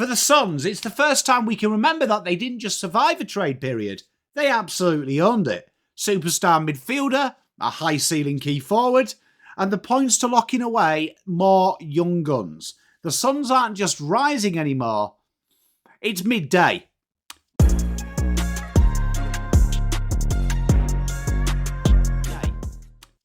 the Suns, it's the first time we can remember that they didn't just survive a trade period. They absolutely owned it. Superstar midfielder, a high-ceiling key forward, and the points to locking away more young guns. The Suns aren't just rising anymore. It's midday.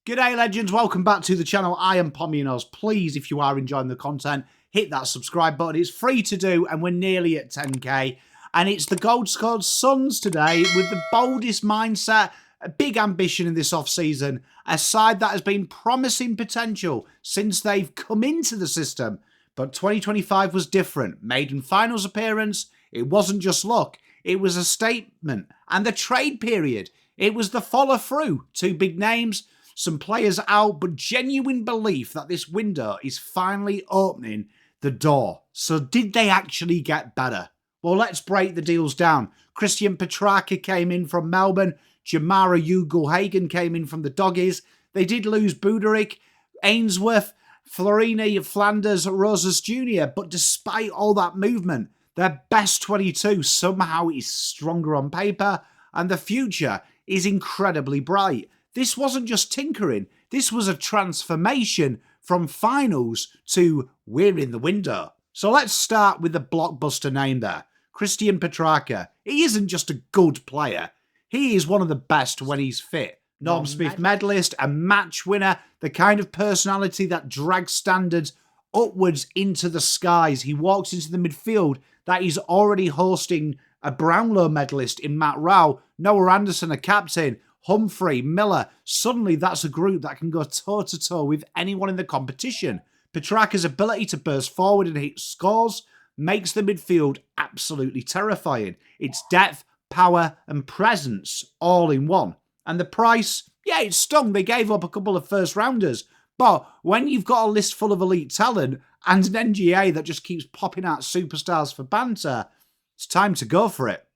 G'day legends, welcome back to the channel. I am Pommy and Oz. Please, if you are enjoying the content, hit that subscribe button. It's free to do and we're nearly at 10k. And it's the Gold Squad Suns today with the boldest mindset, a big ambition in this off-season, a side that has been promising potential since they've come into the system. But 2025 was different. Maiden finals appearance, it wasn't just luck, it was a statement. And the trade period, it was the follow-through. Two big names, some players out, but genuine belief that this window is finally opening the door. So did they actually get better? Well, let's break the deals down. Christian Petracca came in from Melbourne. Jamarra Ugle-Hagan came in from the Doggies. They did lose Boldest, Ainsworth, Florini, Flanders, Rosas Jr. But despite all that movement, their best 22 somehow is stronger on paper, and the future is incredibly bright. This wasn't just tinkering, this was a transformation from finals to we're in the window. So let's start with the blockbuster name there, Christian Petracca. He isn't just a good player, he is one of the best when he's fit. Norm Smith medalist, a match winner, the kind of personality that drags standards upwards into the skies. He walks into the midfield that is already hosting a Brownlow medalist in Matt Rao, Noah Anderson a captain, Humphrey, Miller. Suddenly that's a group that can go toe-to-toe with anyone in the competition. Petracca's ability to burst forward and hit scores makes the midfield absolutely terrifying. It's depth, power and presence all in one. And the price, yeah, it stung. They gave up a couple of first-rounders. But when you've got a list full of elite talent and an NGA that just keeps popping out superstars for banter, it's time to go for it.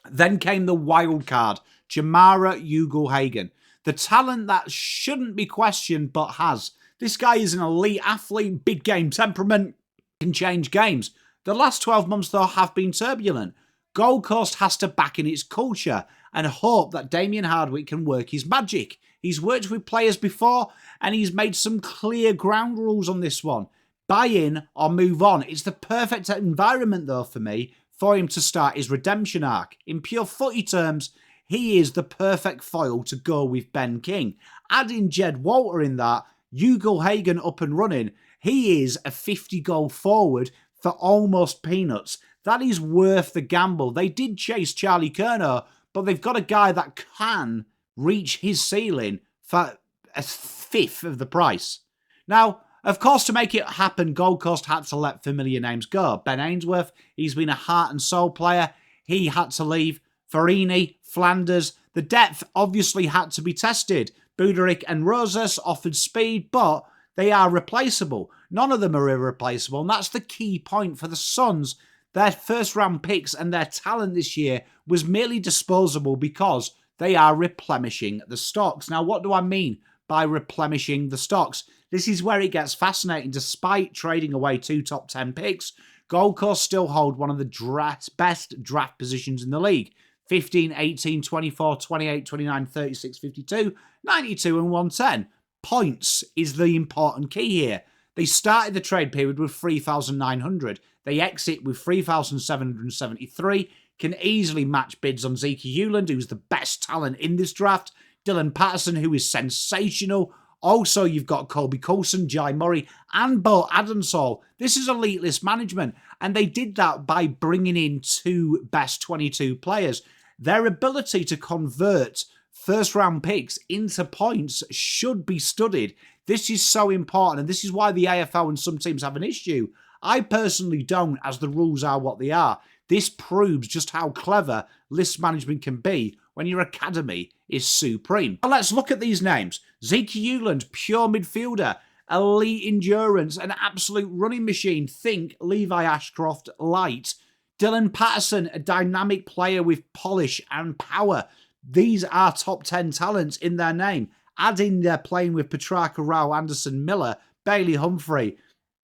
Then came the wild card, Jamarra Ugle-Hagan. The talent that shouldn't be questioned but has. This guy is an elite athlete, big game temperament, can change games. The last 12 months though have been turbulent. Gold Coast has to back in its culture and hope that Damien Hardwick can work his magic. He's worked with players before and he's made some clear ground rules on this one. Buy in or move on. It's the perfect environment though for me for him to start his redemption arc. In pure footy terms, he is the perfect foil to go with Ben King. Adding Jed Walter in that, Ugle-Hagan up and running, he is a 50-goal forward for almost peanuts. That is worth the gamble. They did chase Charlie Curnow, but they've got a guy that can reach his ceiling for a fifth of the price. Now, of course, to make it happen, Gold Coast had to let familiar names go. Ben Ainsworth, he's been a heart and soul player. He had to leave. Florini, Flanders, the depth obviously had to be tested. Boldest and Rosas offered speed, but they are replaceable. None of them are irreplaceable, and that's the key point for the Suns. Their first-round picks and their talent this year was merely disposable because they are replenishing the stocks. Now, what do I mean by replenishing the stocks? This is where it gets fascinating. Despite trading away 2 top 10 picks, Gold Coast still hold one of the best draft positions in the league. 15, 18, 24, 28, 29, 36, 52, 92 and 110. Points is the important key here. They started the trade period with 3,900. They exit with 3,773. Can easily match bids on Zeke Hewland, who's the best talent in this draft. Dylan Patterson, who is sensational. Also, you've got Colby Coulson, Jai Murray, and Bo Adamsall. This is elite list management, and they did that by bringing in 2 best 22 players. Their ability to convert first-round picks into points should be studied. This is so important, and this is why the AFL and some teams have an issue. I personally don't, as the rules are what they are. This proves just how clever list management can be when your academy is supreme. Now let's look at these names. Zeke Hewland, pure midfielder, elite endurance, an absolute running machine. Think Levi Ashcroft light. Dylan Patterson, a dynamic player with polish and power. These are top 10 talents in their name. Add in their playing with Petracca, Rao, Anderson, Miller, Bailey, Humphrey.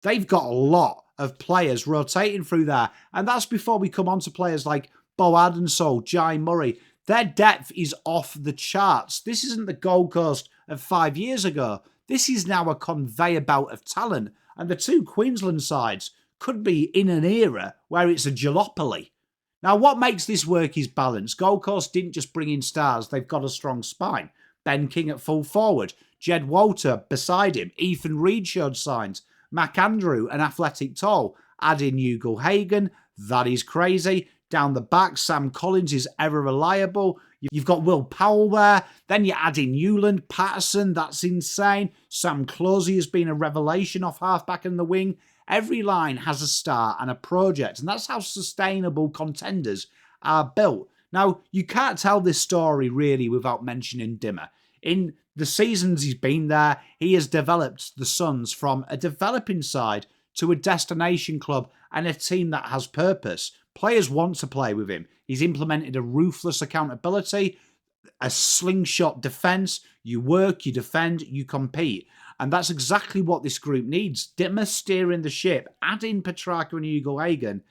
They've got a lot. of players rotating through there. And that's before we come on to players like Bo Adensole, Jai Murray. Their depth is off the charts. This isn't the Gold Coast of 5 years ago. This is now a conveyor belt of talent. And the two Queensland sides could be in an era where it's a jalopoli. Now, what makes this work is balance. Gold Coast didn't just bring in stars, they've got a strong spine. Ben King at full forward, Jed Walter beside him, Ethan Reid showed signs, Mac Andrew, an athletic tall, add in Ugle-Hagan, that is crazy. Down the back, Sam Collins is ever reliable. You've got Will Powell there. Then you add in Newland, Patterson, that's insane. Sam Closey has been a revelation off halfback in the wing. Every line has a star and a project, and that's how sustainable contenders are built. Now, you can't tell this story really without mentioning Dimmer. In the seasons he's been there, he has developed the Suns from a developing side to a destination club and a team that has purpose. Players want to play with him. He's implemented a ruthless accountability, a slingshot defence. You work, you defend, you compete. And that's exactly what this group needs. Dimmer steering the ship, adding Petracca and Ugle-Hagan.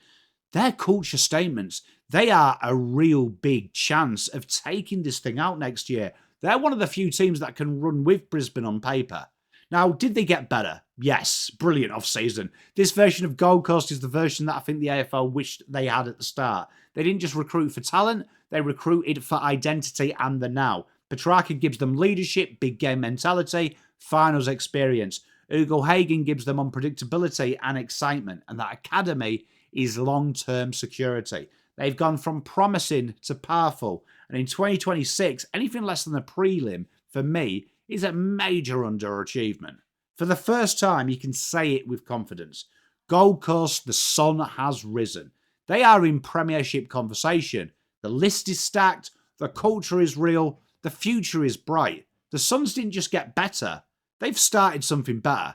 They're culture statements. They are a real big chance of taking this thing out next year. They're one of the few teams that can run with Brisbane on paper. Now, did they get better? Yes, brilliant off-season. This version of Gold Coast is the version that I think the AFL wished they had at the start. They didn't just recruit for talent, they recruited for identity and the now. Petracca gives them leadership, big game mentality, finals experience. Ugle-Hagan gives them unpredictability and excitement, and that academy is long-term security. They've gone from promising to powerful, and in 2026, anything less than a prelim, for me, is a major underachievement. For the first time, you can say it with confidence. Gold Coast, the sun has risen. They are in premiership conversation. The list is stacked, the culture is real, the future is bright. The Suns didn't just get better, they've started something better.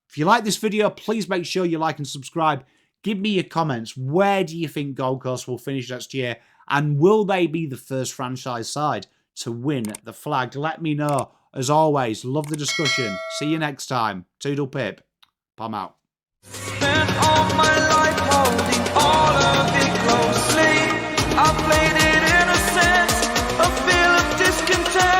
If you like this video, please make sure you like and subscribe. Give me your comments. Where do you think Gold Coast will finish next year? And will they be the first franchise side to win the flag? Let me know. As always, love the discussion. See you next time. Toodle pip. Pom out. Spent all my life holding all of it closely. I played it in a sense, a feel of discontent.